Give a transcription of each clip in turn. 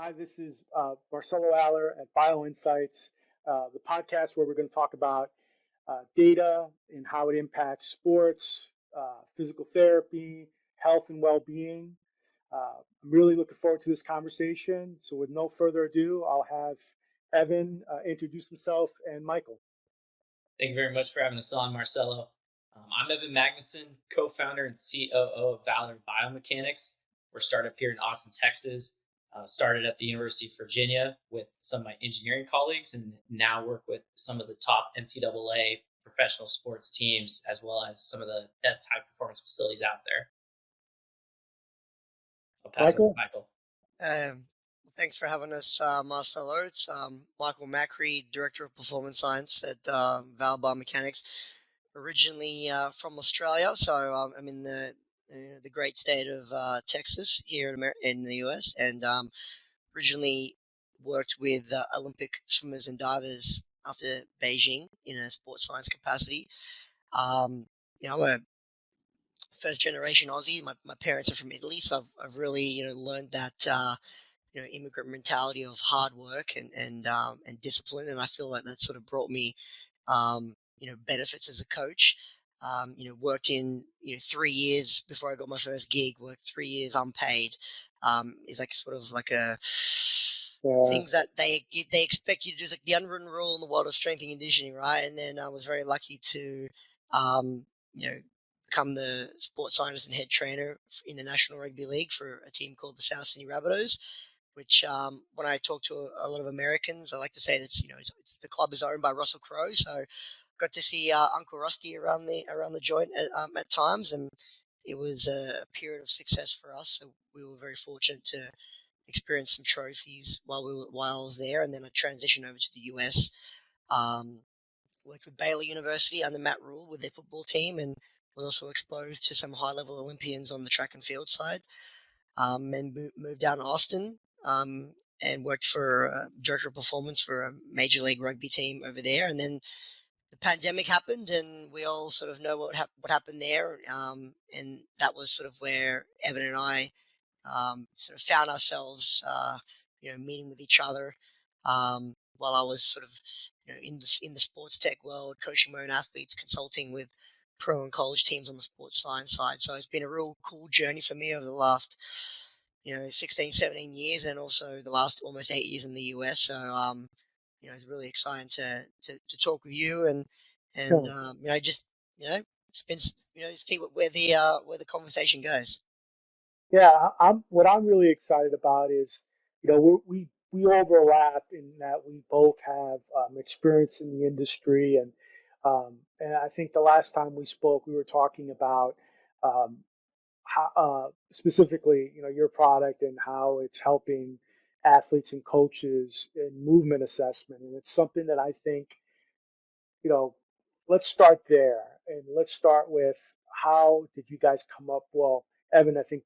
Hi, this is Marcelo Aller at BioInsights, the podcast where we're going to talk about data and how it impacts sports, physical therapy, health, and well being. I'm really looking forward to this conversation. So, with no further ado, I'll have Evan introduce himself and Michael. Thank you very much for having us on, Marcelo. I'm Evan Magnusson, co-founder and COO of Valor Biomechanics. We're a startup here in Austin, Texas. Started at the University of Virginia with some of my engineering colleagues, and now work with some of the top NCAA professional sports teams, as well as some of the best high performance facilities out there. I'll pass it over to Michael? Michael. Um, Thanks for having us, Marcelo. It's Michael Macri, Director of Performance Science at Valor Biomechanics. Originally from Australia, so I'm in the great state of Texas here in the US, and originally worked with Olympic swimmers and divers after Beijing in a sports science capacity. I'm a first generation Aussie. My parents are from Italy, so I've really learned that immigrant mentality of hard work and discipline, and I feel like that sort of brought me benefits as a coach. Worked in 3 years before I got my first gig. Worked 3 years unpaid. Is like sort of like a Uh, things that they expect you to do. Is like the unwritten rule in the world of strength and conditioning, right? And then I was very lucky to um, you know become the sports scientist and head trainer in the National Rugby League for a team called the South Sydney Rabbitohs. Which, when I talk to a lot of Americans, I like to say that it's the club is owned by Russell Crowe. So got to see Uncle Rusty around the joint at times, and it was a period of success for us. So we were very fortunate to experience some trophies while I was there, and then I transitioned over to the US. Um, Worked with Baylor University under Matt Rule with their football team, and was also exposed to some high level Olympians on the track and field side. And moved down to Austin. And worked for director of performance for a major league rugby team over there. And then the pandemic happened, and we all sort of know what happened there. And that was sort of where Evan and I sort of found ourselves, meeting with each other. While I was sort of, in the sports tech world, coaching my own athletes, consulting with pro and college teams on the sports science side. So it's been a real cool journey for me over the last, 16, 17 years, and also the last almost 8 years in the US. So, it's really exciting to talk with you and yeah, just, spend, see where the conversation goes. yeah, what I'm really excited about is, we overlap in that we both have experience in the industry, and I think the last time we spoke, we were talking about um, how, specifically, your product and how it's helping athletes and coaches in movement assessment, and it's something that I think, you know, let's start there and let's start with how did you guys come up? Well, Evan, I think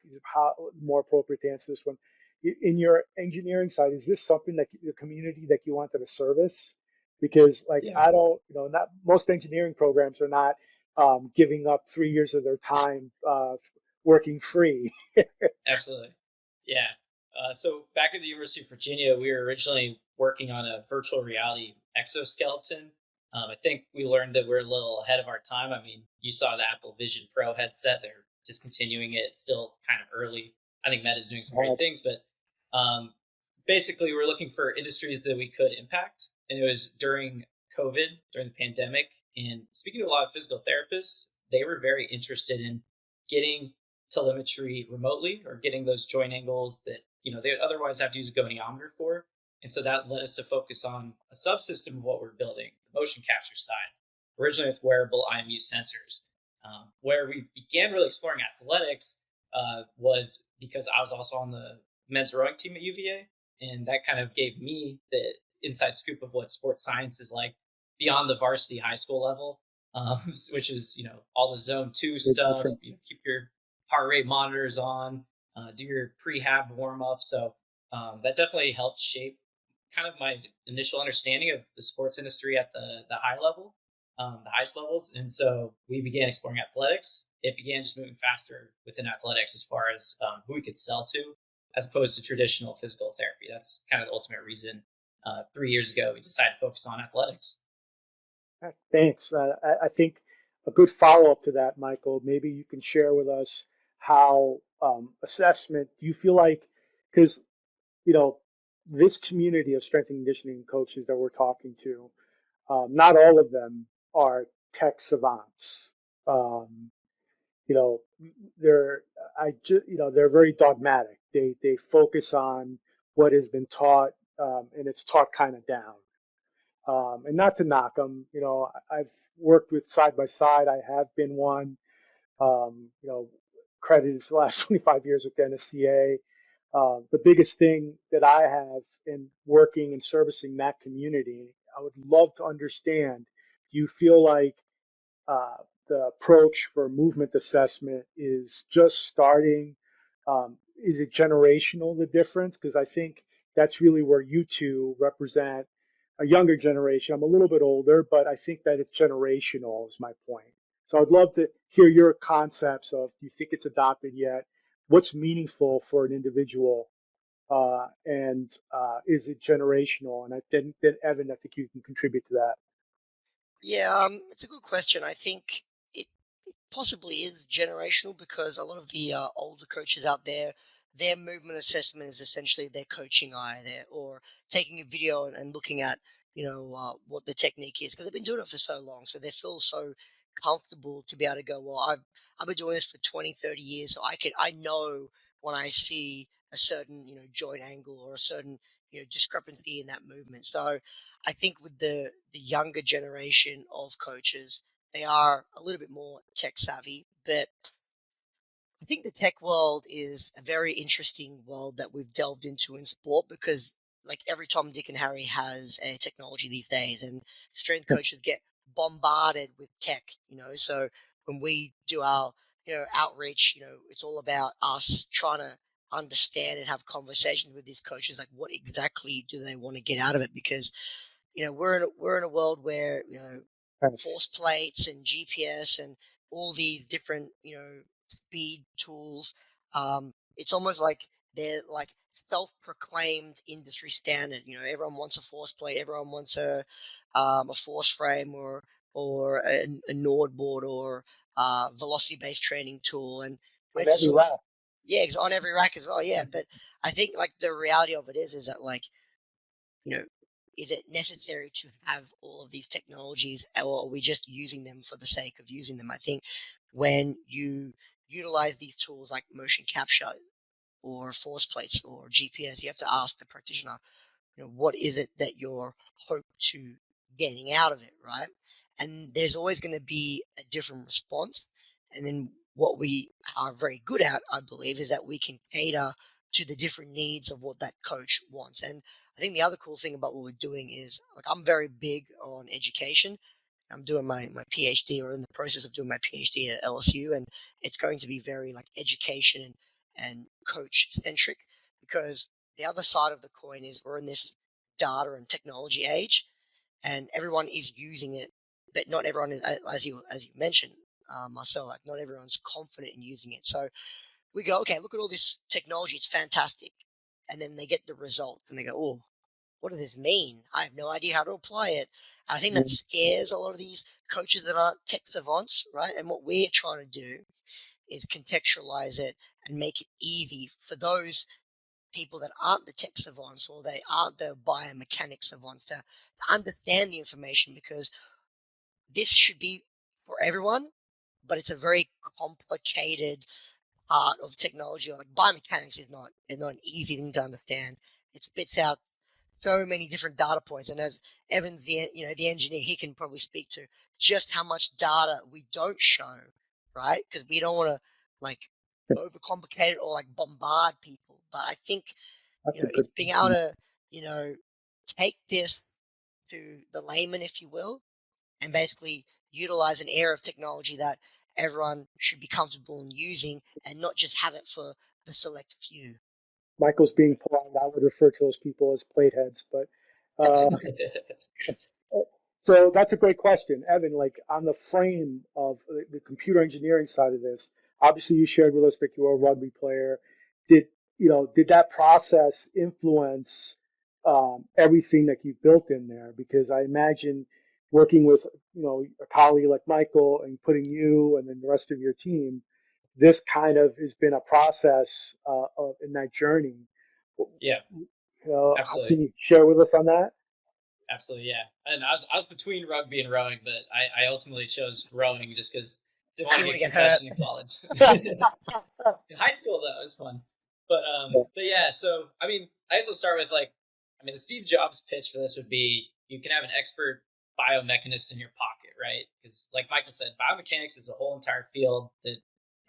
is how more appropriate to answer this one. In your engineering side, is this something that the community that you wanted to service? Because like Yeah, I don't, not most engineering programs are not giving up 3 years of their time working free. absolutely. Yeah. So back at the University of Virginia, we were originally working on a virtual reality exoskeleton. I think we learned that we're a little ahead of our time. I mean, you saw the Apple Vision Pro headset; they're discontinuing it. It's still kind of early. I think Meta's doing some great things, but basically, we're looking for industries that we could impact. And it was during COVID, during the pandemic. And speaking to a lot of physical therapists, they were very interested in getting telemetry remotely or getting those joint angles that they would otherwise have to use a goniometer for. And so that led us to focus on a subsystem of what we're building, the motion capture side, originally with wearable IMU sensors. Where we began really exploring athletics was because I was also on the men's rowing team at UVA, and that kind of gave me the inside scoop of what sports science is like beyond the varsity high school level, which is all the zone two Big stuff. difference. Keep your heart rate monitors on, do your prehab warm up. So that definitely helped shape kind of my initial understanding of the sports industry at the high level, the highest levels. And so we began exploring athletics. It began just moving faster within athletics as far as who we could sell to. as opposed to traditional physical therapy. That's kind of the ultimate reason 3 years ago we decided to focus on athletics. Thanks. I think a good follow-up to that, Michael, maybe you can share with us how assessment, do you feel like, because, you know, this community of strength and conditioning coaches that we're talking to, not all of them are tech savants. Um, you know, they're they're very dogmatic. They focus on what has been taught, and it's taught kind of down. And not to knock them, I've worked with side by side. I have been one, credited for the last 25 years with NSCA. The biggest thing that I have in working and servicing that community, I would love to understand. Do you feel like uh, the approach for movement assessment is just starting? Is it generational, the difference? Because I think that's really where you two represent a younger generation. I'm a little bit older, but I think that it's generational, is my point. So I'd love to hear your concepts of, do you think it's adopted yet? What's meaningful for an individual? And is it generational? And then Evan, I think you can contribute to that. Yeah, it's a good question. I think it possibly is generational because a lot of the older coaches out there, their movement assessment is essentially their coaching eye there, or taking a video and looking at, what the technique is because they've been doing it for so long. So they feel so comfortable to be able to go, well, I've been doing this for 20, 30 years. So I know when I see a certain, joint angle or a certain, discrepancy in that movement. So I think with the younger generation of coaches, they are a little bit more tech savvy, but I think the tech world is a very interesting world that we've delved into in sport because like every Tom, Dick and Harry has a technology these days and strength coaches get bombarded with tech, so when we do our, outreach, it's all about us trying to understand and have conversations with these coaches, like what exactly do they want to get out of it? Because, we're in a world where, Thanks. force plates and GPS and all these different, speed tools. It's almost like they're like self-proclaimed industry standard. Everyone wants a force plate, everyone wants a force frame or a Nord board or velocity-based training tool, and we On have to every sort of rack. yeah, it's on every rack as well. Yeah, but I think like the reality of it is that like you know, is it necessary to have all of these technologies, or are we just using them for the sake of using them? I think when you utilize these tools like motion capture or force plates or GPS, you have to ask the practitioner, what is it that you're hope to getting out of it, right? And there's always going to be a different response. And then what we are very good at, I believe, is that we can cater to the different needs of what that coach wants. And I think the other cool thing about what we're doing is like I'm very big on education. I'm doing my PhD or in the process of doing my PhD at LSU, and it's going to be very like education and coach centric because the other side of the coin is we're in this data and technology age, and everyone is using it, but not everyone is, as you mentioned, Marcel, like not everyone's confident in using it. So we go, okay, look at all this technology, it's fantastic, and then they get the results and they go, oh, what does this mean? I have no idea how to apply it. And I think that scares a lot of these coaches that aren't tech savants, right? And what we're trying to do is contextualize it and make it easy for those people that aren't the tech savants or they aren't the biomechanics savants to understand the information because this should be for everyone, but it's a very complicated part of technology. Like biomechanics is not an easy thing to understand. It spits out so many different data points, and as Evans, the engineer, he can probably speak to just how much data we don't show, right? Because we don't want to like overcomplicate it or like bombard people. But I think That's a it's good being able point. to you know take this to the layman, if you will, and basically utilize an area of technology that everyone should be comfortable in using and not just have it for the select few. Michael's being polite. I would refer to those people as plate heads, but uh, so that's a great question, Evan. Like on the frame of the computer engineering side of this, obviously you shared with us that you were a rugby player. Did did that process influence everything that you built in there? Because I imagine working with a colleague like Michael and putting you and then the rest of your team, this kind of has been a process in that journey. Yeah, How absolutely. can you share with us on that? Absolutely, yeah. And I was between rugby and rowing, but I ultimately chose rowing just because didn't want You to want get to a get hurt. concussion in college. In high school though, it was fun. Yeah, But yeah. So I mean, I also start with like, I mean, the Steve Jobs pitch for this would be you can have an expert biomechanist in your pocket, right? Because like Michael said, biomechanics is a whole entire field that,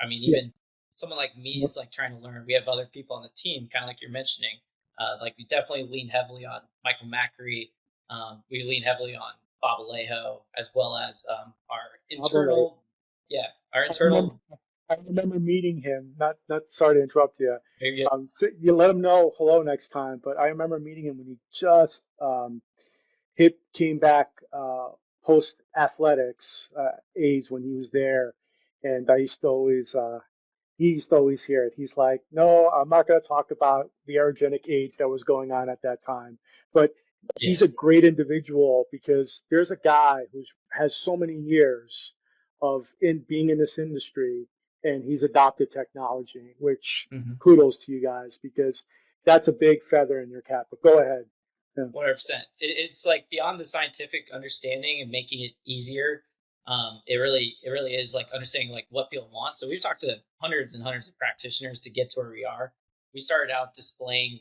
I mean, yeah, even someone like me is like trying to learn. We have other people on the team, kind of like you're mentioning. Like we definitely lean heavily on Michael Macri. We lean heavily on Bob Alejo, as well as our probably. internal, yeah, our I remember, internal. I remember meeting him. Not sorry to interrupt you. Very good. You let him know hello next time. But I remember meeting him when he just hit came back post athletics age when he was there, and he used to always hear it. He's like, "No, I'm not going to talk about the aerogenic age that was going on at that time." But Yeah. he's a great individual because there's a guy who has so many years of in being in this industry, and he's adopted technology. Which Mm-hmm. kudos to you guys because that's a big feather in your cap. But go ahead. Yeah. 100%. It's like beyond the scientific understanding and making it easier. It really is like understanding like what people want. So we've talked to hundreds and hundreds of practitioners to get to where we are. We started out displaying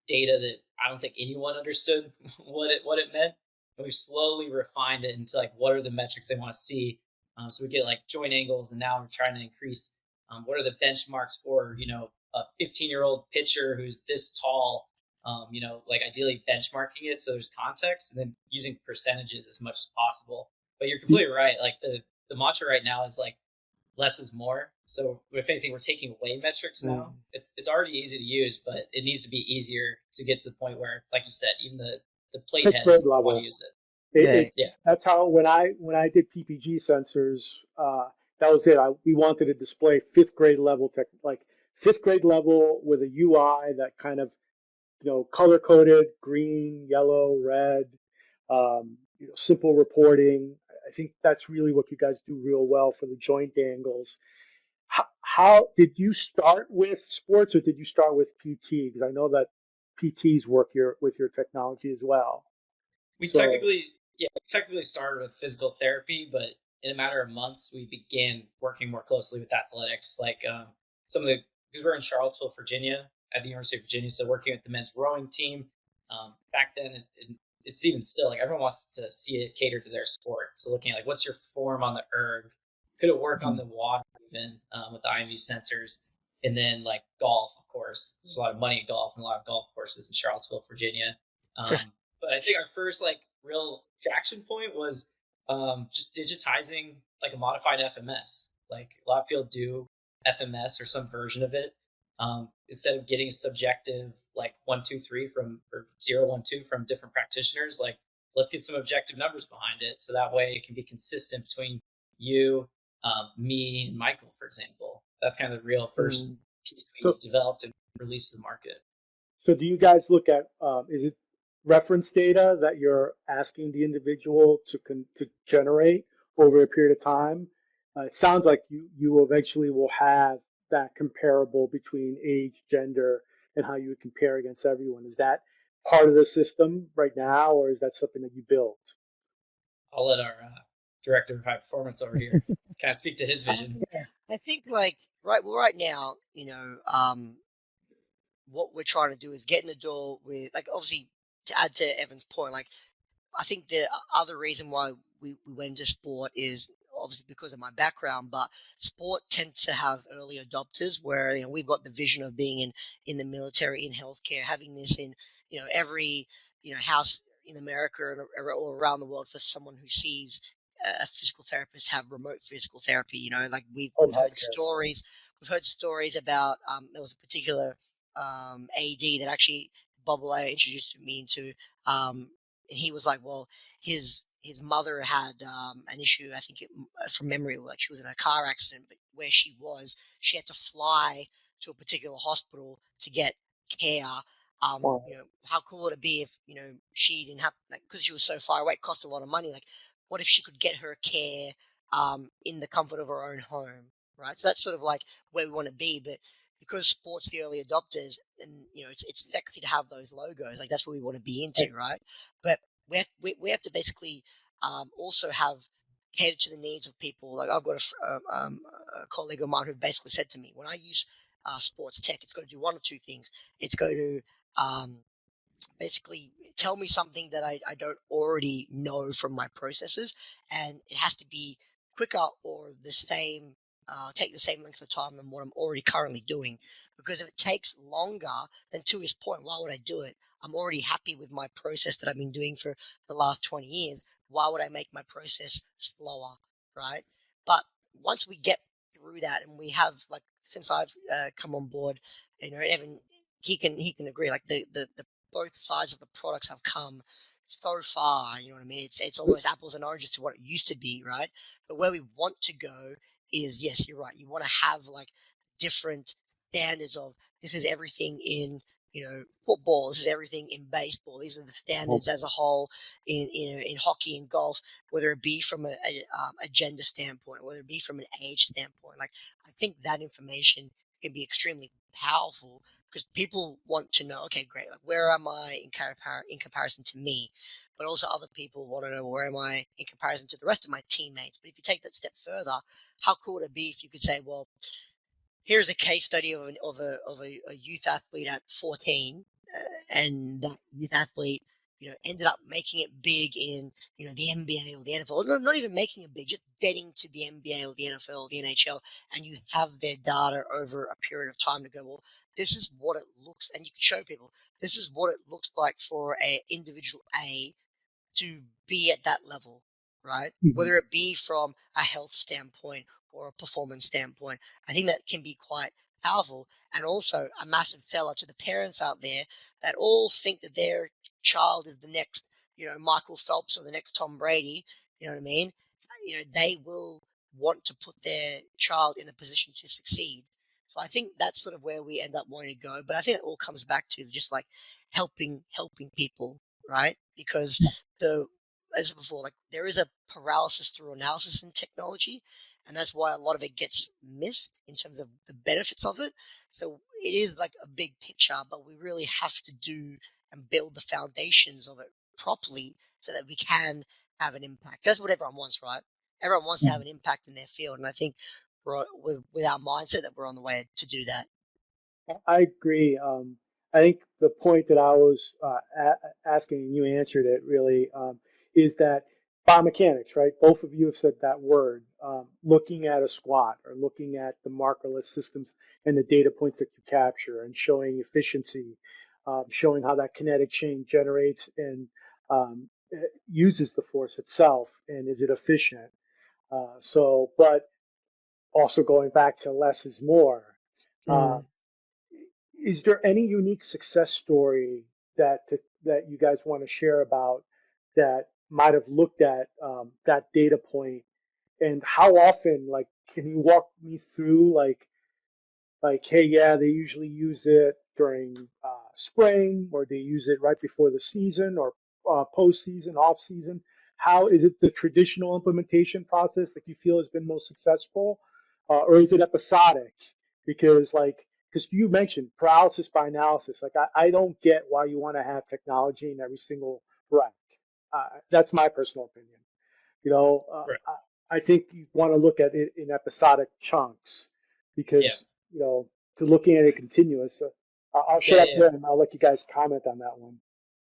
data that I don't think anyone understood what it meant, and we've slowly refined it into like what are the metrics they want to see. So we get like joint angles, and now we're trying to increase what are the benchmarks for a 15-year-old pitcher who's this tall, like ideally benchmarking it so there's context and then using percentages as much as possible. But you're completely right. Like the mantra right now is like less is more. So if anything, we're taking away metrics now. Mm. It's already easy to use, but it needs to be easier to get to the point where, like you said, even the plate Fifth grade heads want to level. use it. Yeah. Yeah. That's how when I did PPG sensors, that was it. We wanted to display fifth grade level tech, like fifth grade level with a UI that kind of color coded, green, yellow, red, simple reporting. I think that's really what you guys do real well for the joint angles. How did you start with sports or did you start with PT? Because I know that PTs work with your technology as well. We So, technically, yeah, we technically started with physical therapy, but in a matter of months, we began working more closely with athletics. Like some of the, because we're in Charlottesville, Virginia, at the University of Virginia, so working with the men's rowing team. Back then, it's even still like everyone wants to see it catered to their sport. So looking at like what's your form on the erg, could it work on the water even with the IMU sensors, and then like golf, of course. There's a lot of money in golf and a lot of golf courses in Charlottesville, Virginia. But I think our first like real traction point was just digitizing like a modified FMS. Like a lot of people do FMS or some version of it. Instead of getting a subjective like 1 2 3 from or 0 1 2 from different practitioners, like let's get some objective numbers behind it, so that way it can be consistent between you, me, and Michael, for example. That's kind of the real first mm, piece we so developed and released to the market. So do you guys look at is it reference data that you're asking the individual to generate over a period of time? It sounds like you eventually will have that comparable between age, gender, and how you would compare against everyone. Is that part of the system right now, or is that something that you built? I'll let our director of high performance over here kind of speak to his vision. I think like right now, what we're trying to do is get in the door with like obviously to add to Evan's point, like I think the other reason why we went into sport is obviously because of my background, but sport tends to have early adopters where, we've got the vision of being in the military, in healthcare, having this in, every, house in America or around the world for someone who sees a physical therapist have remote physical therapy. Like Home we've heard healthcare. stories. We've heard stories about there was a particular AD that actually Bob Alair introduced me into, and he was like, well, his mother had an issue. I think from memory, like she was in a car accident, but where she was, she had to fly to a particular hospital to get care. Wow. How cool would it be if, she didn't have, like, because she was so far away, it cost a lot of money. Like, what if she could get her care in the comfort of her own home, right? So that's sort of like where we want to be. But because sports the early adopters, and it's sexy to have those logos. Like, that's what we want to be into, right? But we have to basically also have catered to the needs of people. Like, I've got a colleague of mine who basically said to me, when I use sports tech, it's got to do one of two things. It's going to um, basically tell me something that I don't already know from my processes, and it has to be quicker or the same, take the same length of time than what I'm already currently doing. Because if it takes longer, then to his point, why would I do it? I'm already happy with my process that I've been doing for the last 20 years. Why would I make my process slower, right? But once we get through that, and we have, like, since I've come on board, Evan, he can agree. Like, the both sides of the products have come so far. You know what I mean? It's almost apples and oranges to what it used to be, right? But where we want to go is, yes, you're right. You want to have, like, different standards of, this is everything in football. This is everything in baseball. These are the standards as a whole in hockey and golf, whether it be from a gender standpoint, whether it be from an age standpoint. Like, I think that information can be extremely powerful, because people want to know, okay, great, like, where am I in comparison to me? But also other people want to know, where am I in comparison to the rest of my teammates? But if you take that step further, how cool would it be if you could say, well, here's a case study of a youth athlete at 14, and that youth athlete, ended up making it big in, the NBA or the NFL. No, not even making it big, just getting to the NBA or the NFL or the NHL, and you have their data over a period of time to go, well, this is what it looks, and you can show people, this is what it looks like for a individual A to be at that level, right? Mhm. Whether it be from a health standpoint or a performance standpoint, I think that can be quite powerful, and also a massive seller to the parents out there that all think that their child is the next, Michael Phelps or the next Tom Brady. You know what I mean? They will want to put their child in a position to succeed. So I think that's sort of where we end up wanting to go. But I think it all comes back to just, like, helping people, right? Because the as before, like, there is a paralysis through analysis in technology, and that's why a lot of it gets missed in terms of the benefits of it. So it is like a big picture, but we really have to do and build the foundations of it properly so that we can have an impact. That's what everyone wants, right? Everyone wants to have an impact in their field, and I think with our mindset that we're on the way to do that. I agree. I think the point that I was asking, and you answered it really, is that biomechanics, right? Both of you have said that word. Looking at a squat or looking at the markerless systems and the data points that you capture and showing efficiency, showing how that kinetic chain generates and uses the force itself, and is it efficient? But also going back to less is more. Uh, Mm, is there any unique success story that that you guys want to share about that might have looked at that data point, and how often, like, can you walk me through, like, hey, yeah, they usually use it during spring, or they use it right before the season, or postseason, off season. How is it the traditional implementation process that you feel has been most successful, or is it episodic? Because, because you mentioned paralysis by analysis, like, I don't get why you want to have technology in every single rack. That's my personal opinion. You know, Right. I think you want to look at it in episodic chunks, Yeah. because, to looking at it continuous. I'll shut Yeah. up Yeah. there and I'll let you guys comment on that one.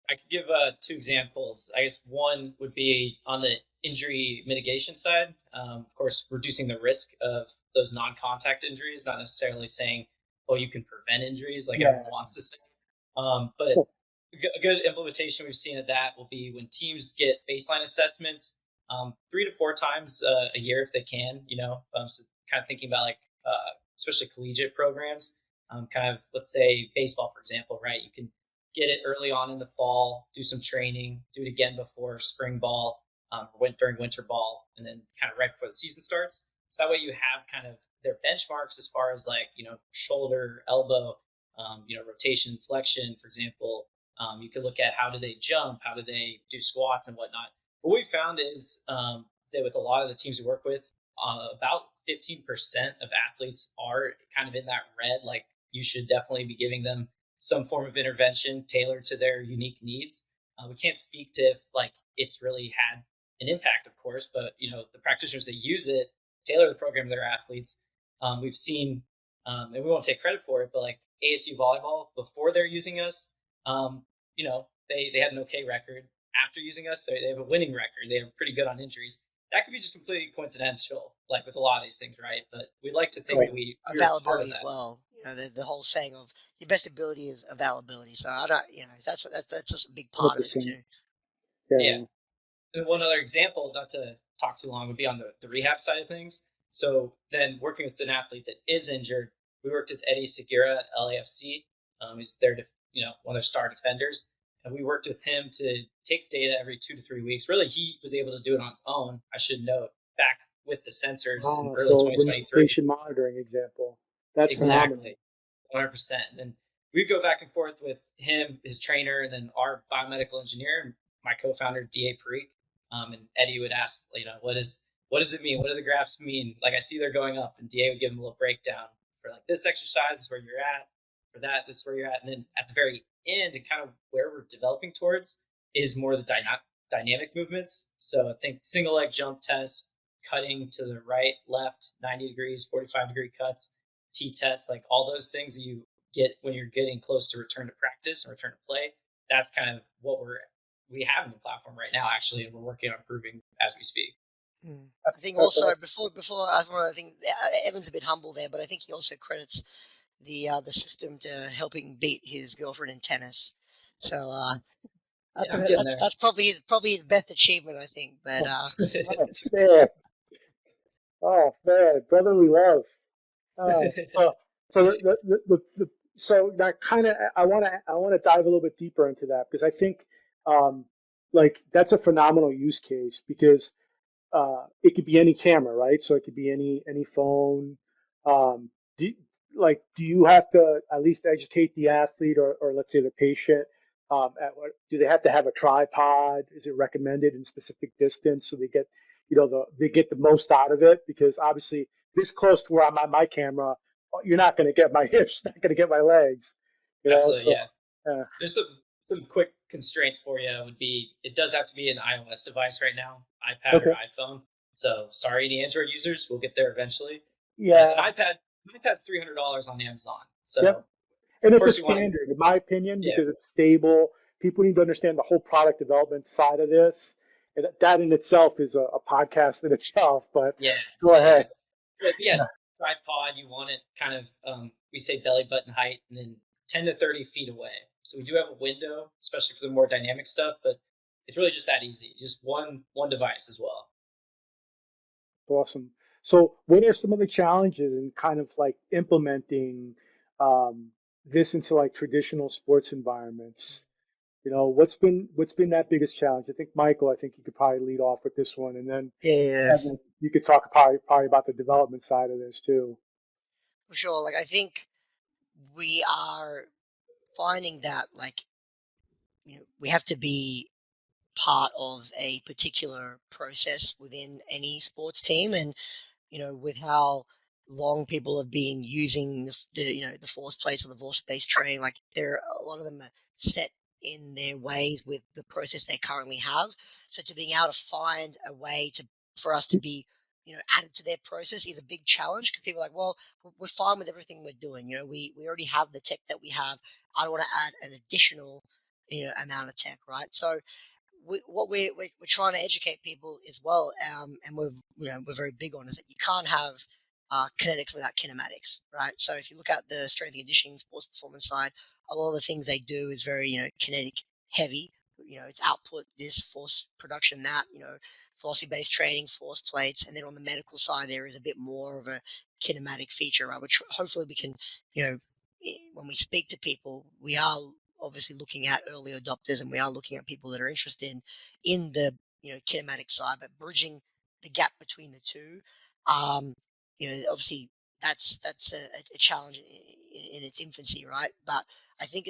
I could give two examples. I guess one would be on the injury mitigation side. Of course, reducing the risk of those non-contact injuries, not necessarily saying, "Oh, you can prevent injuries," like Yeah. everyone wants to say. But a good implementation we've seen of that will be when teams get baseline assessments 3 to 4 times a year if they can. So kind of thinking about, like, especially collegiate programs. Kind of, let's say baseball, for example, right? You can get it early on in the fall, do some training, do it again before spring ball, during winter ball, and then kind of right before the season starts. So that way you have kind of their benchmarks as far as like, shoulder, elbow, rotation, flexion, for example. You could look at how do they jump, how do they do squats and whatnot. What we found is that with a lot of the teams we work with, about 15% of athletes are kind of in that red. Like you should definitely be giving them some form of intervention tailored to their unique needs. We can't speak to if like it's really had an impact, of course, but the practitioners that use it tailor the program to their athletes. We've seen, and we won't take credit for it, but like ASU volleyball before they're using us, they had an okay record. After using us, they have a winning record. They are pretty good on injuries. That could be just completely coincidental, like with a lot of these things, right? But we'd like to think Correct. that we're a part of Availability as that. well. The whole saying of your best ability is availability. So I don't, that's just a big part of it 100%. too. Yeah. Yeah. And one other example, not to talk too long, would be on the rehab side of things. So then working with an athlete that is injured, we worked with Eddie Segura at LAFC. He's their, one of their star defenders. And we worked with him to take data every 2 to 3 weeks. Really, he was able to do it on his own, I should note, back with the sensors in early So 2023. patient monitoring example. That's phenomenal. Exactly. 100%. And then we'd go back and forth with him, his trainer, and then our biomedical engineer, my co-founder, D.A. Parikh. And Eddie would ask, what does it mean? What do the graphs mean? Like, I see they're going up. And D.A. would give him a little breakdown for like, this exercise is where you're at. For that, this is where you're at. And then at the very end, and kind of where we're developing towards is more the dynamic movements. So I think single leg jump test, cutting to the right, left, 90 degrees, 45-degree cuts, T-tests, like all those things that you get when you're getting close to return to practice and return to play. That's kind of what we have in the platform right now, actually, and we're working on improving as we speak. I think also before I think Evan's a bit humble there, but I think he also credits the system to helping beat his girlfriend in tennis. So I'm getting there. that's probably his best achievement, I think. But Man. Oh man, brotherly love. So so that kind of I want to dive a little bit deeper into that because I think um, like that's a phenomenal use case because it could be any camera, right? So it could be any phone. Um, do, do you have to at least educate the athlete or let's say the patient? Do they have to have a tripod? Is it recommended in specific distance so they get, they get the most out of it? Because obviously, this close to where I'm at my camera, you're not going to get my hips, not going to get my legs. Absolutely, So yeah. uh, There's some quick constraints for you. Would be it does have to be an iOS device right now, iPad okay, or iPhone. So sorry, any Android users, we'll get there eventually. But yeah, an iPad's $300 on Amazon. yep. So And of it's a course we want to, standard, in my opinion, yeah, because it's stable. People need to understand the whole product development side of this. And that in itself is a podcast in itself. But yeah, go yeah. ahead. But yeah, Yeah. tripod, you want it kind of, we say belly button height and then 10 to 30 feet away. So we do have a window, especially for the more dynamic stuff, but it's really just that easy. Just one device as well. Awesome. So, what are some of the challenges in kind of like implementing this into like traditional sports environments? What's been that biggest challenge? I think Michael, I think you could probably lead off with this one, and then yeah, Evan, you could talk probably about the development side of this too. for sure. Like I think we are finding that we have to be part of a particular process within any sports team, and with how long people have been using the force plates or the force based training, like there a lot of them are set in their ways with the process they currently have. So to being able to find a way to for us to be added to their process is a big challenge because people are like, well, we're fine with everything we're doing. We already have the tech that we have. I don't want to add an additional amount of tech, right? So what we're trying to educate people as well, and we're very big on is that you can't have kinetics without kinematics, right? So if you look at the strength and conditioning sports performance side, a lot of the things they do is very kinetic heavy. It's output, this force production, that velocity based training, force plates, and then on the medical side there is a bit more of a kinematic feature, right? Which hopefully we can when we speak to people, we are obviously looking at early adopters and we are looking at people that are interested in the kinematic side, but bridging the gap between the two. Obviously that's a challenge in its infancy, right? But I think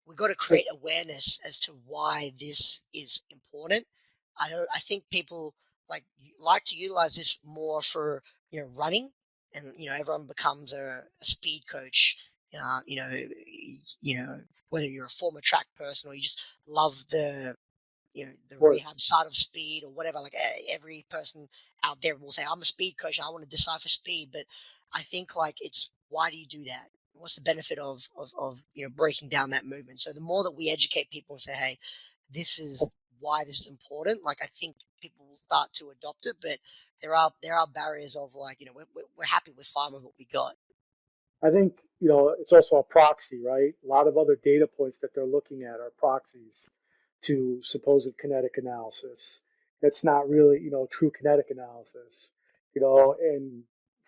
we've got to But create awareness as to why this is important. I think people like to utilize this more for running, and everyone becomes a speed coach. Uh, you know, you know whether you're a former track person or you just love the sport, rehab side of speed or whatever. Like every person out there will say, I'm a speed coach. I want to decipher speed. But I think it's why do you do that? What's the benefit of breaking down that movement? So the more that we educate people and say, hey, this is why this is important. Like I think people will start to adopt it, but there are barriers of we're happy with fine with what we got. I think, it's also a proxy, right? A lot of other data points that they're looking at are proxies to supposed kinetic analysis. That's not really, true kinetic analysis. And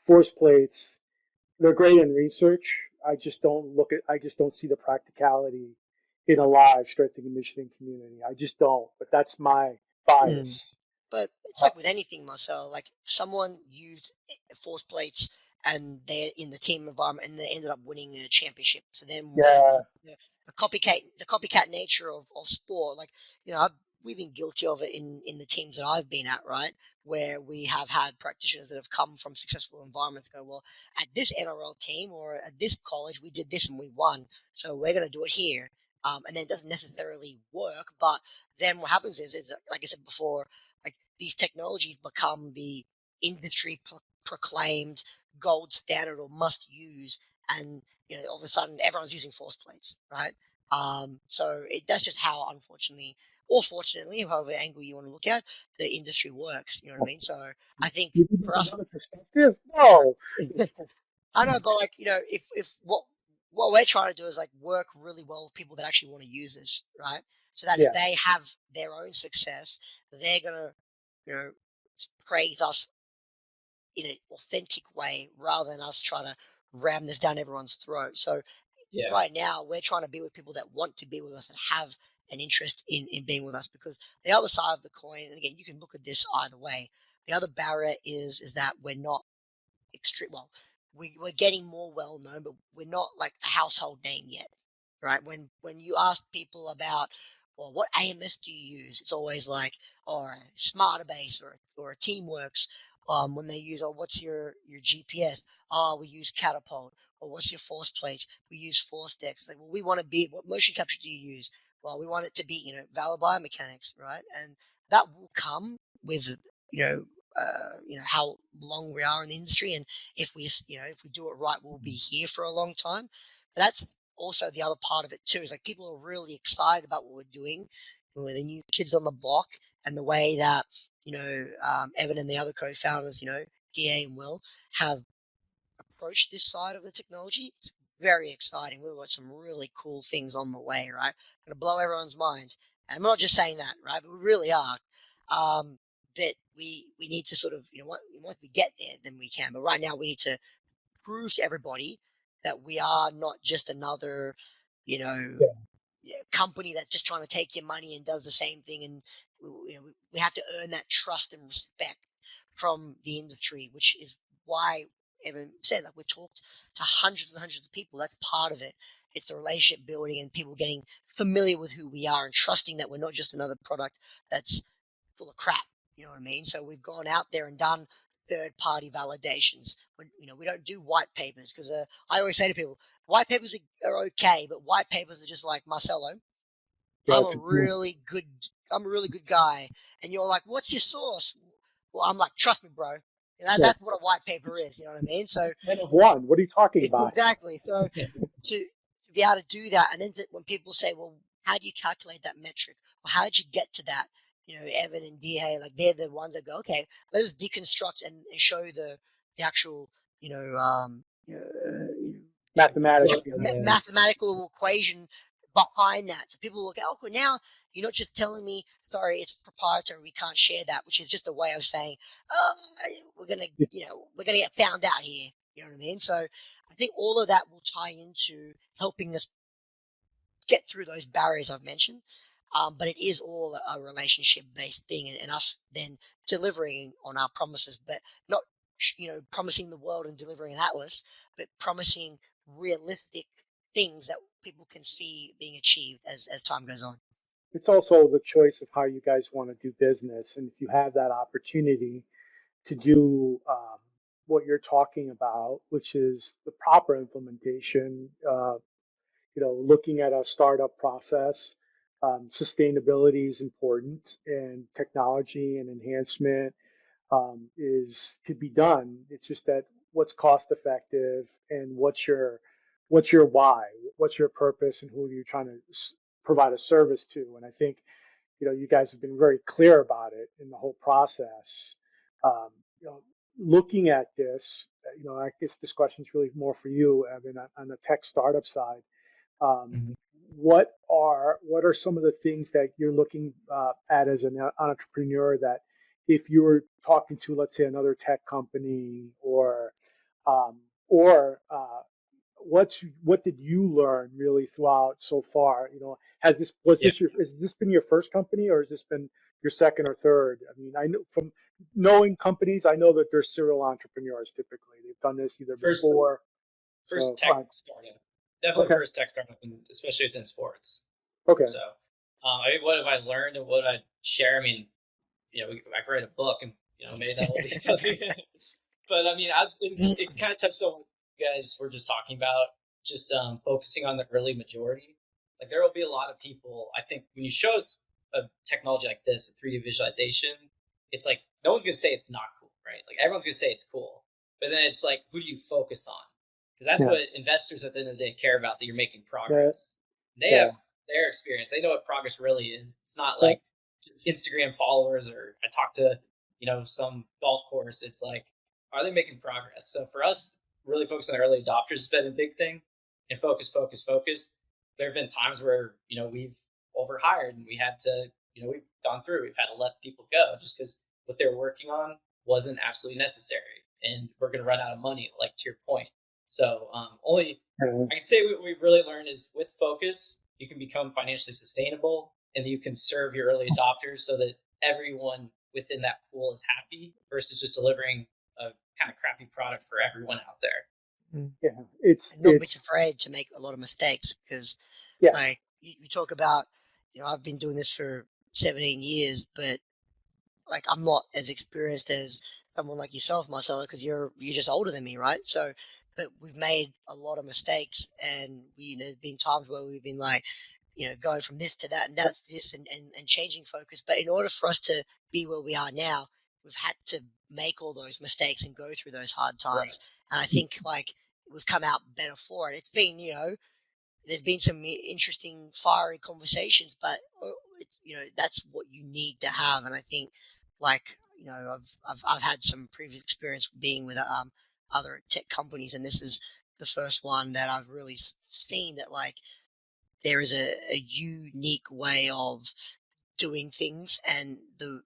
force plates, they're great in research. I just don't see the practicality in a live strength and conditioning community. I just don't. But that's my Mm. bias. But it's Uh, like with anything, Marcel. Like someone used force plates and they're in the team environment and they ended up winning a championship. So then, yeah, the copycat nature of sport, we've been guilty of it in the teams that I've been at, right? Where we have had practitioners that have come from successful environments go, well, at this NRL team or at this college, we did this and we won. So we're going to do it here. And then it doesn't necessarily work, but then what happens is like I said before, like these technologies become the industry proclaimed gold standard or must use, and all of a sudden everyone's using force plates, right? So that's just how, unfortunately, or fortunately, however angle you want to look at, the industry works. You know what I mean? So I think you need for this us, another perspective? No. I know, but if what we're trying to do is work really well with people that actually want to use this, right? So that if Yeah. they have their own success, they're gonna, you know, praise us in an authentic way rather than us trying to ram this down everyone's throat. So Yeah. right now we're trying to be with people that want to be with us and have an interest in being with us, because the other side of the coin, and again, you can look at this either way. The other barrier is that we're not extreme. Well, we're getting more well known, but we're not like a household name yet, right? When you ask people about, well, what AMS do you use? It's always like, or a Smarter Base or a Teamworks. When they use, oh, what's your GPS? Oh, we use Catapult. Or what's your force plates? We use Force Decks. It's like, well, we want to be. What motion capture do you use? Well, we want it to be, Valor Biomechanics, right? And that will come with, you know, how long we are in the industry, and if we do it right, we'll be here for a long time. But that's also the other part of it too. Is like people are really excited about what we're doing. We're the new kids on the block, and the way that Evan and the other co-founders, Da and Will, have approached this side of the technology. It's very exciting. We've got some really cool things on the way, right? Going to blow everyone's mind. And I'm not just saying that, right? But we really are. But we need to sort of, once we get there, then we can. But right now, we need to prove to everybody that we are not just another, you know, Yeah. company that's just trying to take your money and does the same thing. And we have to earn that trust and respect from the industry, which is why Evan said that we talked to hundreds and hundreds of people. That's part of it. It's the relationship building and people getting familiar with who we are and trusting that we're not just another product that's full of crap. You know what I mean? So we've gone out there and done third-party validations. We don't do white papers because I always say to people, white papers are okay, but white papers are just like, Marcelo, Yeah. I'm a really good, I'm a really good guy, and you're like, what's your source? Well, I'm like, trust me, bro. Yeah. That's what a white paper is. You know what I mean? So N of one. What are you talking about? exactly. So to be able to do that, and then when people say, well, how do you calculate that metric? Well, how did you get to that? Evan and DA, like they're the ones that go, okay, let us deconstruct and show the actual, you know, um, you know, uh, you know, Mathematics behind it. Yeah. mathematical equation behind that. So people will go, oh, well, now you're not just telling me, sorry, it's proprietary, we can't share that, which is just a way of saying, oh, we're gonna get found out here. You know what I mean? So I think all of that will tie into helping us get through those barriers I've mentioned. But it is all a relationship based thing, and us then delivering on our promises, but not promising the world and delivering an atlas, but promising realistic things that people can see being achieved as time goes on. It's also the choice of how you guys want to do business. And if you have that opportunity to do what you're talking about, which is the proper implementation, looking at a startup process, sustainability is important, and technology and enhancement could be done. It's just that what's cost effective and what's your why, what's your purpose, and who are you trying to provide a service to. And I think you guys have been very clear about it in the whole process. Um, you know, Looking at this, I guess this question is really more for you, Evan, on the tech startup side. Um, Mhm. what are some of the things that you're looking at as an entrepreneur that if you were talking to, let's say, another tech company or what did you learn really throughout so far? Yeah. Has this been your first company or has this been your second or third? I mean, I know from knowing companies, I know that they're serial entrepreneurs typically. They've done this either First before. first So go tech ahead. startup. Definitely Okay. first tech startup, and especially within sports. Okay. So, I mean, what have I learned and what I share? I mean, I could write a book, and maybe that will be something. But I mean, it kind of touched on what you guys were just talking about, just focusing on the early majority. Like there will be a lot of people. I think when you show us a technology like this with 3D visualization, it's like no one's gonna say it's not cool, right? Like everyone's gonna say it's cool, but then it's like who do you focus on? Because that's Yeah. what investors at the end of the day care about, that you're making Right. progress. They Yeah. have their experience. They know what progress really is. It's not Right. like just Instagram followers or I talk to, some golf course. It's like, are they making progress? So for us, really focus on the early adopters has been a big thing, and focus, focus, focus. There have been times where, we've overhired and we had to, we've gone through, we've had to let people go just because what they're working on wasn't absolutely necessary. And we're going to run out of money, like to your point. So only Yeah. I can say what we've really learned is with focus, you can become financially sustainable and you can serve your early adopters so that everyone within that pool is happy versus just delivering a kind of crappy product for everyone out there. Yeah. It's And not be it's afraid to make a lot of mistakes because, yeah. like, you talk about, I've been doing this for 17 years, but like I'm not as experienced as someone like yourself, Marcelo, because you're just older than me, right? So, but we've made a lot of mistakes, and there's been times where we've been like, going from this to that, and that's this, and changing focus. But in order for us to be where we are now, we've had to make all those mistakes and go through those hard Right. times. And I think like we've come out better for it. It's been, there's been some interesting, fiery conversations, but it's that's what you need to have. And I think, like I've had some previous experience being with other tech companies, and this is the first one that I've really seen that like there is a unique way of doing things, and the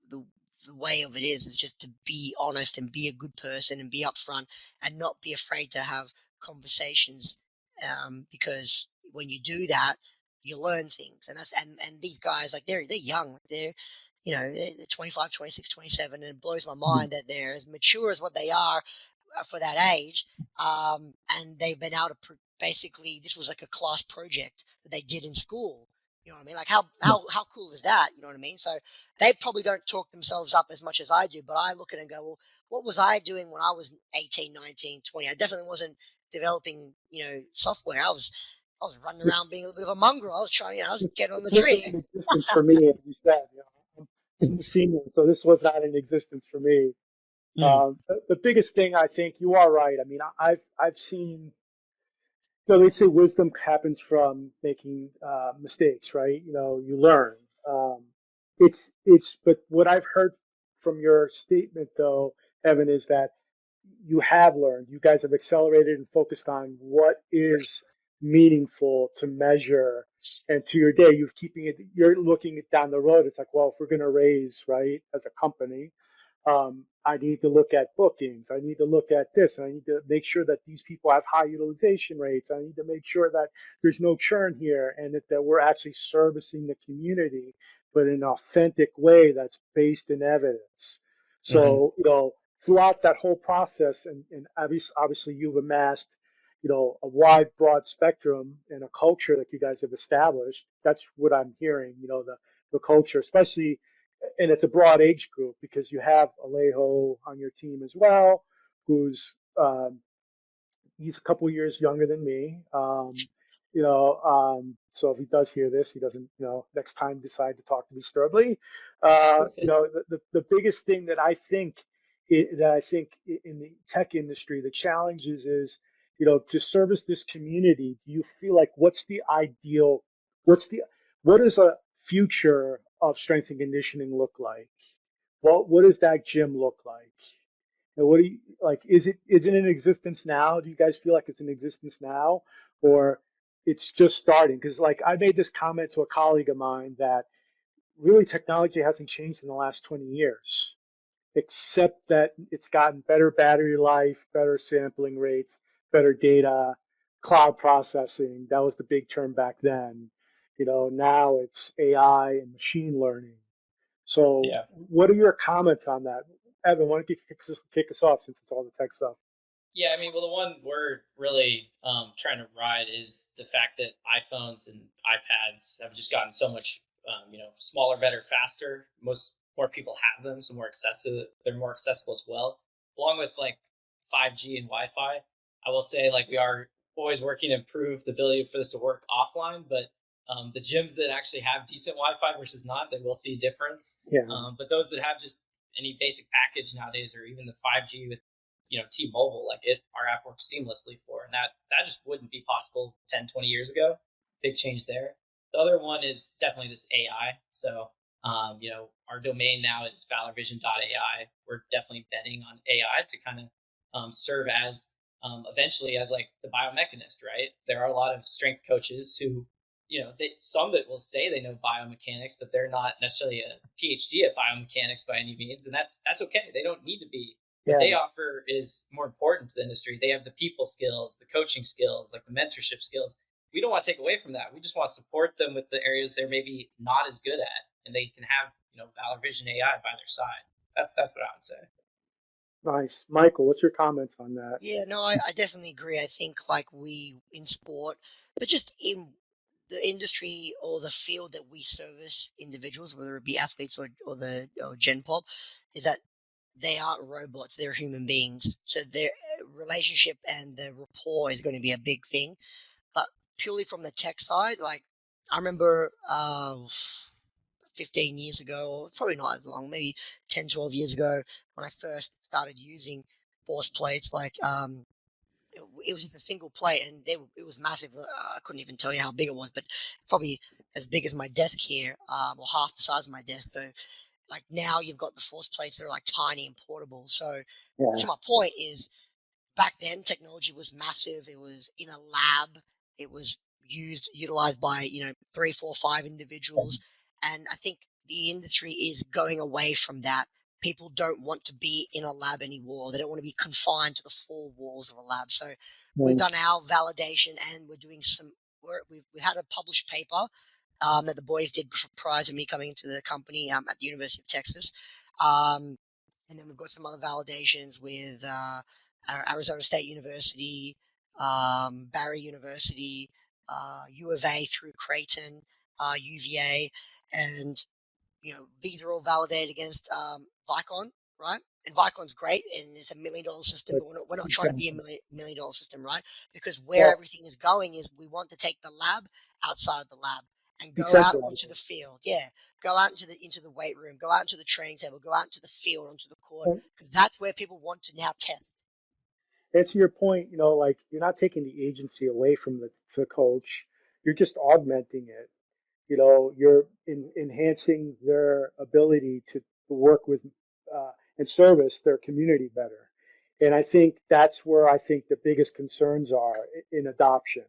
way of it is just to be honest and be a good person and be upfront and not be afraid to have conversations, because when you do that you learn things. And and these guys, like, they're young, they're they're 25, 26, 27, and it blows my mind that they're as mature as what they are for that age. And they've been able to basically, this was like a class project that they did in school. You know what I mean? Like how cool is that? You know what I mean? So they probably don't talk themselves up as much as I do, but I look at it and go, well, what was I doing when I was 18, 19, 20? I definitely wasn't developing, software. I was running around being a little bit of a mongrel. I was trying, I was getting on the This wasn't in trees. existence for me, as you said. I'm a senior, so this was not in existence for me. Mm, The biggest thing, I think you are right. I mean, I've seen, they say wisdom happens from making mistakes, right? You learn. Um, but what I've heard from your statement, though, Evan, is that you have learned. You guys have accelerated and focused on what is meaningful to measure. And to your day, you're looking down the road. It's like, well, if we're going to raise, right, as a company, I need to look at bookings. I need to look at this. And I need to make sure that these people have high utilization rates. I need to make sure that there's no churn here and that we're actually servicing the community, but in an authentic way that's based in evidence. Mm-hmm. So, throughout that whole process, and obviously you've amassed, a wide, broad spectrum and a culture that you guys have established. That's what I'm hearing, the culture, especially, and it's a broad age group because you have Alejo on your team as well, who's he's a couple years younger than me. So if he does hear this, he doesn't, next time decide to talk to me sternly. The biggest thing that I think in the tech industry, the challenges is, to service this community. Do you feel like what's the, what does a future of strength and conditioning look like? What does that gym look like? What do you like? Is it in existence now? Do you guys feel like it's in existence now, or it's just starting? Because like I made this comment to a colleague of mine that really technology hasn't changed in the last 20 years, except that it's gotten better battery life, better sampling rates, better data, cloud processing. That was the big term back then. Now it's AI and machine learning. So, Yeah. what are your comments on that? Evan, why don't you kick us off since it's all the tech stuff? Yeah, I mean, well, the one we're really trying to ride is the fact that iPhones and iPads have just gotten so much, smaller, better, faster. More people have them, so more accessible. They're more accessible as well, along with like 5G and Wi-Fi. I will say, like, we are always working to improve the ability for this to work offline, but the gyms that actually have decent Wi-Fi versus not, they will see a difference. Yeah. But those that have just any basic package nowadays, or even the 5G with T-Mobile, like our app works seamlessly for, and that just wouldn't be possible 10, 20 years ago. Big change there. The other one is definitely this AI. So, our domain now is valorvision.ai. We're definitely betting on AI to kind of serve as eventually as like the biomechanist, right? There are a lot of strength coaches who, some that will say they know biomechanics, but they're not necessarily a PhD at biomechanics by any means, and that's okay. They don't need to be. What Yeah. they offer is more important to the industry. They have the people skills, the coaching skills, like the mentorship skills. We don't want to take away from that. We just want to support them with the areas they're maybe not as good at, and they can have Valor Vision AI by their side. That's what I would say. Nice. Michael, what's your comments on that? Yeah, no, I definitely agree. I think like we in sport, but just in the industry or the field that we service individuals, whether it be athletes or the Gen Pop, is that they aren't robots, they're human beings. So their relationship and the rapport is going to be a big thing. But purely from the tech side, like I remember 15 years ago, or probably not as long, maybe 10, 12 years ago, when I first started using force plates, like it was just a single plate, and it was massive. I couldn't even tell you how big it was, but probably as big as my desk here, or half the size of my desk. So, like now you've got the force plates that are like tiny and portable. So, Yeah. to my point is, back then technology was massive. It was in a lab. It was utilized by 3, 4, 5 individuals, and I think the industry is going away from that. People don't want to be in a lab anymore. They don't want to be confined to the four walls of a lab. So we've done our validation, and we're doing some work. We had a published paper that the boys did prior to me coming into the company at the University of Texas. And then we've got some other validations with Arizona State University, Barry University, U of A through Creighton, UVA, and these are all validated against Vicon, right? And Vicon's great, and it's $1 million system, but we're not trying to be a $1 million system, right? Because where Well, everything is going is we want to take the lab outside of the lab and go out onto the decentralized. field. Yeah, go out into the weight room, go out into the training table, go out into the field, onto the court, And because that's where people want to now test. to your point, like you're not taking the agency away from the coach. You're just augmenting it. You're enhancing their ability to work with and service their community better. And I think that's where I think the biggest concerns are in adoption.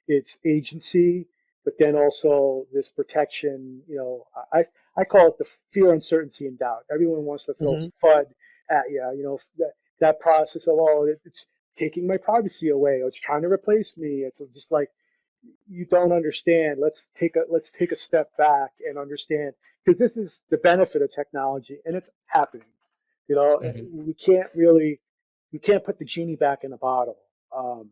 It's agency, but then also this protection. I call it the fear, uncertainty, and doubt. Everyone wants to throw Mm-hmm. FUD at you. That process of, it's taking my privacy away, or it's trying to replace me. It's just like, you don't understand. Let's take a step back and understand, because this is the benefit of technology, and it's happening. Mm-hmm. We can't put the genie back in the bottle. Um,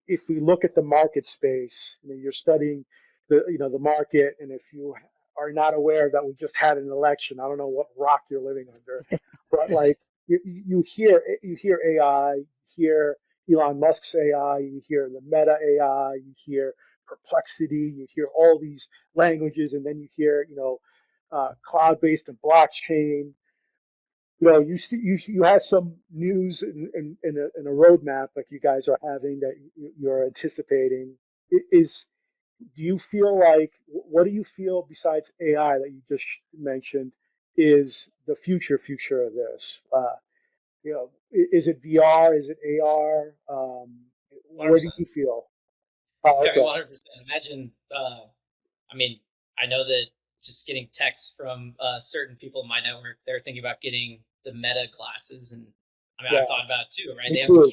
if we look at the market space, you're studying the market, and if you are not aware that we just had an election, I don't know what rock you're living under, but like you hear AI, you hear Elon Musk's AI, you hear the Meta AI, you hear Perplexity, you hear all these languages, and then you hear cloud-based and blockchain. You see, you have some news in a roadmap like you guys are having that you're anticipating. Is Do you feel like, what do you feel besides AI that you just mentioned is the future of this? Is it VR? Is it AR? What do 100%. you feel? Oh, Yeah, okay. 100%. Imagine, I mean, I know that just getting texts from certain people in my network, they're thinking about getting the Meta glasses, and I mean, I've Yeah, thought about it too, right? me too.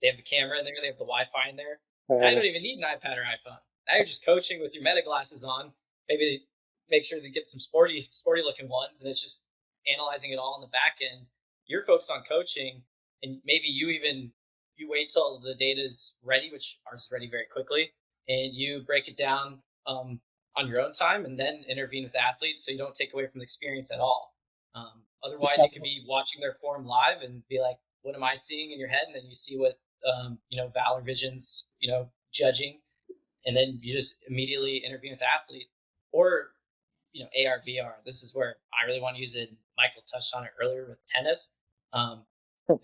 They have the camera in there, they have the Wi-Fi in there. Now you Uh, don't even need an iPad or iPhone. Now you're just coaching with your Meta glasses on. Maybe make sure to get some sporty looking ones, and it's just analyzing it all in the back end. You're focused on coaching, and maybe you wait till the data is ready, which ours is ready very quickly, and you break it down on your own time, and then intervene with athletes, so you don't take away from the experience at all. Otherwise, you could be watching their form live and be like, "What am I seeing in your head?" And then you see what Valor Vision's judging, and then you just immediately intervene with the athlete. Or AR VR. This is where I really want to use it. Michael touched on it earlier with tennis. Um, I'm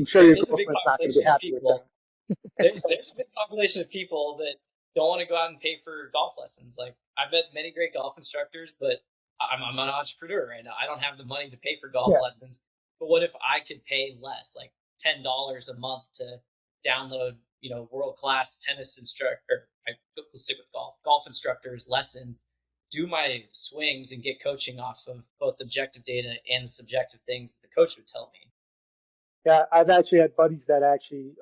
sure there your is a big girlfriend's not going to be population of happy with people. that. There's a big population of people that don't want to go out and pay for golf lessons. Like, I've met many great golf instructors, but I'm an entrepreneur right now. I don't have the money to pay for golf Yeah, lessons. But what if I could pay less, like $10 a month, to download world class tennis instructor? I will stick with golf instructors lessons, do my swings, and get coaching off of both objective data and the subjective things that the coach would tell me. yeah. I've actually had buddies that actually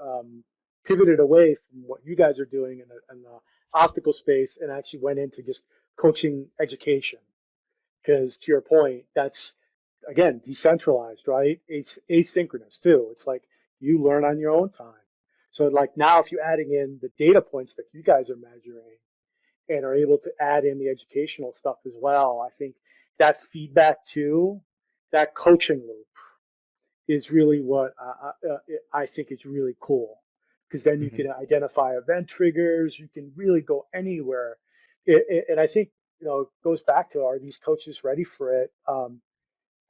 pivoted away from what you guys are doing in the optical space and actually went into just coaching education. Because to your point, that's again decentralized, right? It's asynchronous too. It's like you learn on your own time. So like now, if you're adding in the data points that you guys are measuring and are able to add in the educational stuff as well, I think that feedback too, that coaching loop is really what I think is really cool. Because then you Mm-hmm. can identify event triggers. You can really go anywhere. And I think, it goes back to, are these coaches ready for it?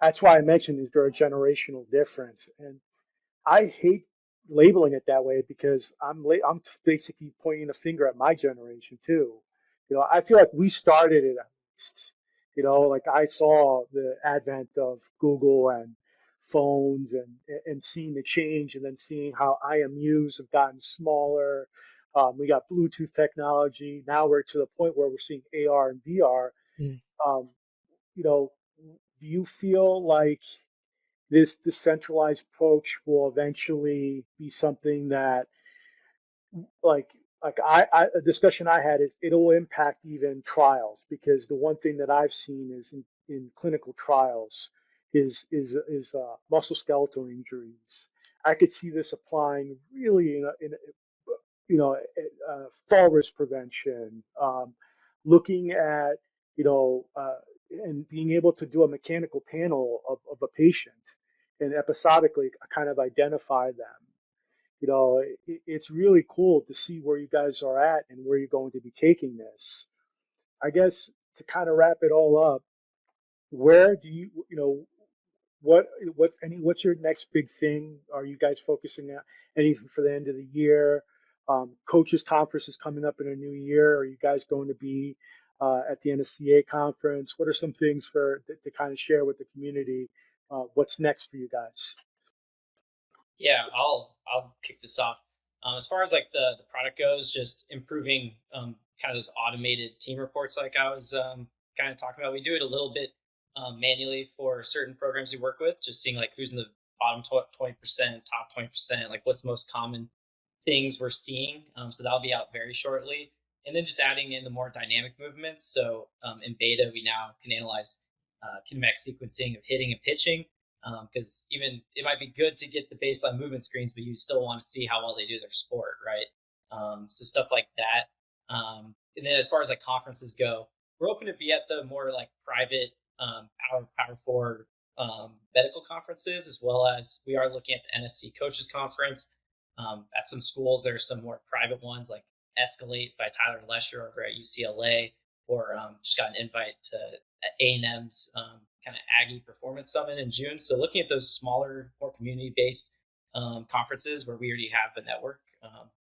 That's why I mentioned, is there a generational difference? And I hate labeling it that way because I'm just basically pointing a finger at my generation too. I feel like we started it at least. Like I saw the advent of Google and phones and seeing the change, and then seeing how IMUs have gotten smaller. We got Bluetooth technology. Now we're to the point where we're seeing AR and VR. Mm. Um, you know, do you feel like this decentralized approach will eventually be something that, like a discussion I had is it'll impact even trials, because the one thing that I've seen is in clinical trials is muscle skeletal injuries. I could see this applying really in fall risk prevention, looking at, and being able to do a mechanical panel of a patient and episodically kind of identify them. It's really cool to see where you guys are at and where you're going to be taking this. I guess to kind of wrap it all up, where do what what's your next big thing? Are you guys focusing on anything for the end of the year? Coaches conference is coming up in a new year. Are you guys going to be at the NSCA conference? What are some things to kind of share with the community? What's next for you guys? Yeah, I'll kick this off. As far as like the product goes, just improving kind of those automated team reports, like I was kind of talking about. We do it a little bit manually for certain programs we work with, just seeing like who's in the bottom 20%, top 20%, like what's the most common things we're seeing. So that'll be out very shortly. And then just adding in the more dynamic movements. So in beta, we now can analyze kinematic sequencing of hitting and pitching. because even it might be good to get the baseline movement screens, but you still want to see how well they do their sport, right? So stuff like that. And then as far as like conferences go, we're open to be at the more like private power forward medical conferences, as well as we are looking at the NSC coaches conference. At some schools, there's some more private ones like Escalate by Tyler Lesher over at UCLA, or just got an invite to A&M's kind of Aggie Performance Summit in June. So looking at those smaller, more community-based conferences where we already have a network.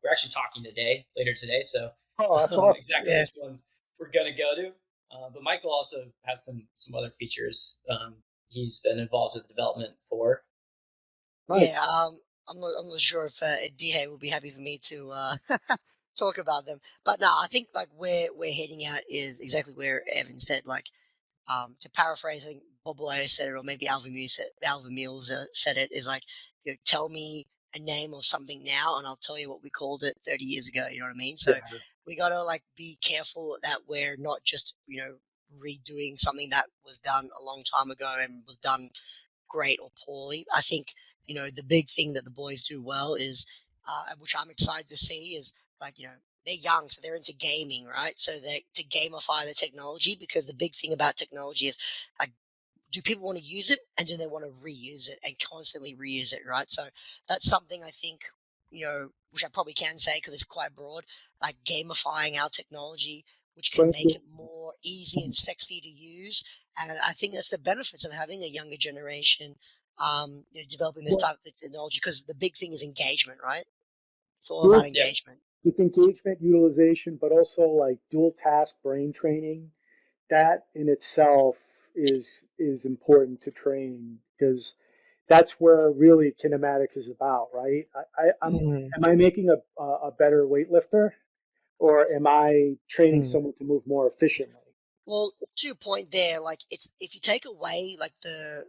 We're actually talking later today, so Oh, that's awesome. exactly Yeah. which ones we're going to go to. But Michael also has some other features he's been involved with development for. Yeah, Nice. I'm not sure if DH will be happy for me to talk about them, but no, I think like where we're heading at is exactly where Evan said. Like, to paraphrase, I think Bob Blair said it, or maybe Alvin Mills said it, is like, tell me a name or something now, and I'll tell you what we called it 30 years ago. You know what I mean? So Yeah. we got to like be careful that we're not just redoing something that was done a long time ago and was done great or poorly. I think, the big thing that the boys do well is, which I'm excited to see, is like, they're young, so they're into gaming, right? So they to gamify the technology, because the big thing about technology is like, do people want to use it and do they want to reuse it and constantly reuse it, right? So that's something I think, which I probably can say because it's quite broad, like gamifying our technology, which can Thank make you. it more easy and sexy to use. And I think that's the benefits of having a younger generation, developing this Well, type of technology, because the big thing is engagement, right? It's all about with Yep. engagement. with engagement, utilization, but also like dual task brain training, that in itself is important to train because that's where really kinematics is about, right? Mm, Am I making a better weightlifter or am I training mm. someone to move more efficiently? Well, to your point there, like it's if you take away like the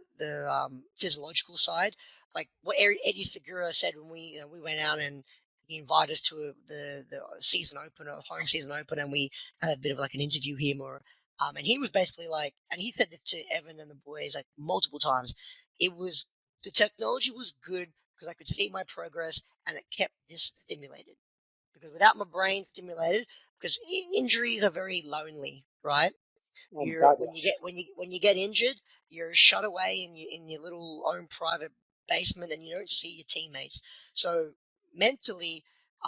physiological side, like what Eddie Segura said when we went out and he invited us to the season opener, home season opener, and we had a bit of like an interview him, or and he was basically like, and he said this to Evan and the boys like multiple times. It was the technology was good because I could see my progress and it kept this stimulated, because without my brain stimulated, because injuries are very lonely, right? Oh my You're God, when you yes. get when you get injured, you're shut away in your little own private basement, and you don't see your teammates. So mentally,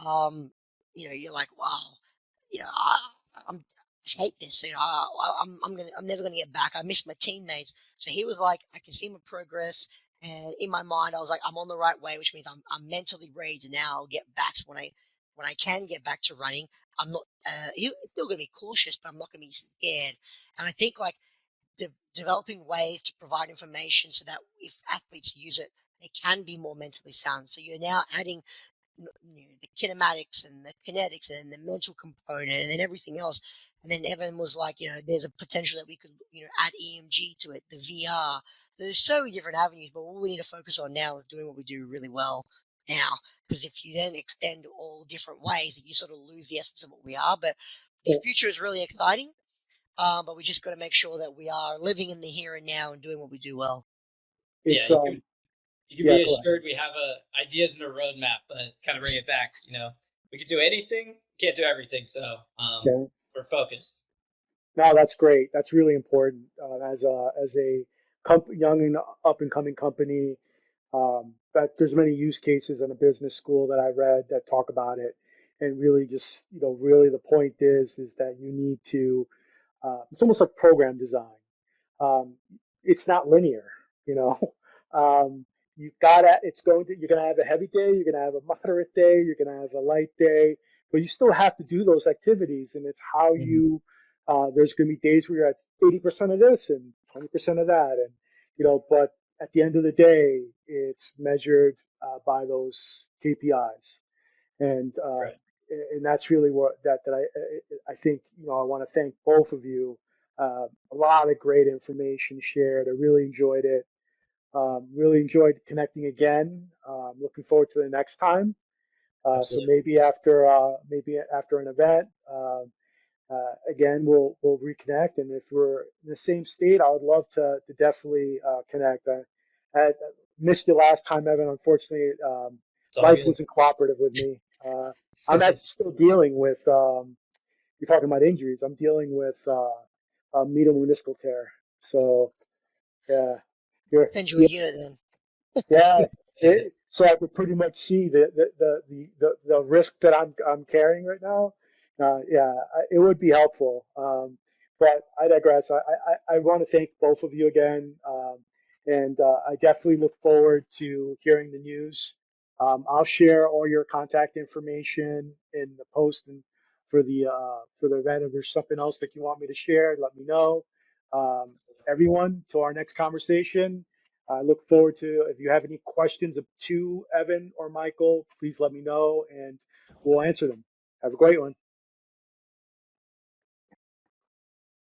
um, you're like, wow, I'm I hate this. I'm never gonna get back. I miss my teammates. So he was like, I can see my progress, and in my mind, I was like, I'm on the right way, which means I'm mentally ready to now get back. So when I can get back to running, I'm not. He's still gonna be cautious, but I'm not gonna be scared. And I think like developing ways to provide information so that if athletes use it, they can be more mentally sound. So you're now adding the kinematics and the kinetics and the mental component and then everything else. And then Evan was like, there's a potential that we could, add EMG to it, the VR. There's so many different avenues, but what we need to focus on now is doing what we do really well now. Because if you then extend all different ways, you sort of lose the essence of what we are. But the Well, future is really exciting. But we just got to make sure that we are living in the here and now and doing what we do well. Yeah, it's you can yeah, be go ahead. assured we have ideas and a roadmap, but kind of bring it back. We could do anything, can't do everything, so Okay. we're focused. No, that's great. That's really important as a young and up and coming company. That there's many use cases in a business school that I read that talk about it, and really just really the point is that you need to. It's almost like program design. Um, it's not linear, you know. You've got to, it's going to, you're going to have a heavy day, you're going to have a moderate day, you're going to have a light day, but you still have to do those activities. And it's how Mhm. there's going to be days where you're at 80% of this and 20% of that. And, but at the end of the day, it's measured by those KPIs. And, Right. and that's really what that I think, I want to thank both of you. A lot of great information shared. I really enjoyed it. Really enjoyed connecting again. Looking forward to the next time. So Absolutely. maybe after an event, again we'll reconnect. And if we're in the same state, I would love to definitely connect. I missed you last time, Evan. Unfortunately, It's all life good. wasn't cooperative with me. I'm actually still dealing with. You're talking about injuries. I'm dealing with a medial meniscal tear. So yeah, you're Depends your yeah, unit then. yeah. Yeah. So I could pretty much see the risk that I'm carrying right now. Yeah, it would be helpful. But I digress. I want to thank both of you again, and I definitely look forward to hearing the news. I'll share all your contact information in the post and for the event. If there's something else that you want me to share, let me know. Um, Everyone, to our next conversation. I look forward to, if you have any questions to Evan or Michael, please let me know and we'll answer them. Have a great one.